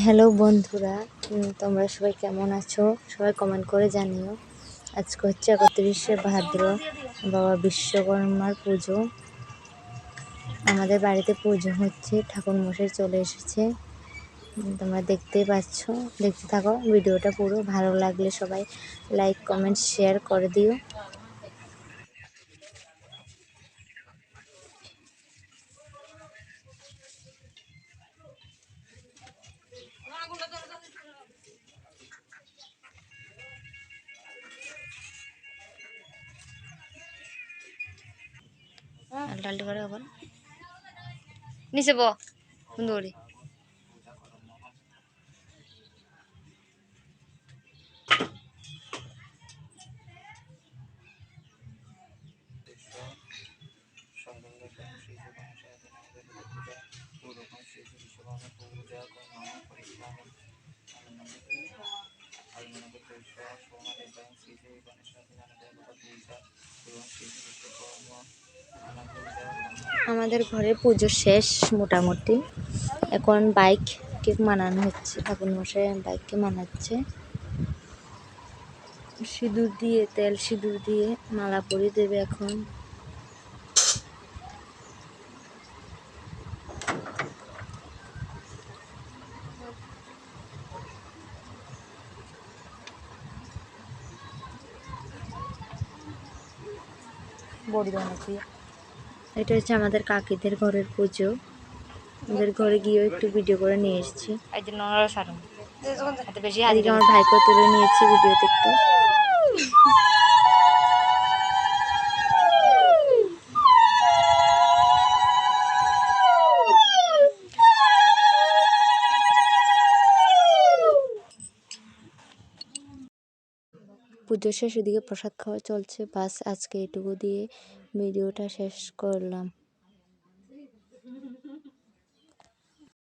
Hello বন্ধুরা, তোমরা সবাই কেমন আছো? সবাই কমেন্ট করে জানিও। আজকে হচ্ছে 31শে ভাদ্র, বাবা বিশ্বকর্মার পুজো। আমাদের বাড়িতে পুজো হচ্ছে, ঠাকুর মশাই চলে এসেছে। তোমরা দেখতেই পাচ্ছ, দেখতে থাকো ভিডিওটা পুরো। ভালো লাগলে সবাই লাইক কমেন্ট শেয়ার করে দিও। ডালটি করে আবার নিচে সুন্দরী। আমাদের ঘরে পুজো শেষ মোটামুটি। এখন বাইককে মানানো হচ্ছে, ঠাকুর মশাই বাইককে মানাচ্ছে। সিঁদুর দিয়ে, তেল সিঁদুর দিয়ে মালা পরিয়ে দেবে এখন। এটা হচ্ছে আমাদের কাকিদের ঘরের পুজো। ওদের ঘরে গিয়েও একটু ভিডিও করে নিয়ে এসেছি। এদিকে আমার ভাইকেও তুলে নিয়েছি ভিডিওতে একটু। পুজো শেষ, এদিকে প্রসাদ খাওয়া চলছে। বাস আজকে এটুকু দিয়ে ভিডিওটা শেষ করলাম।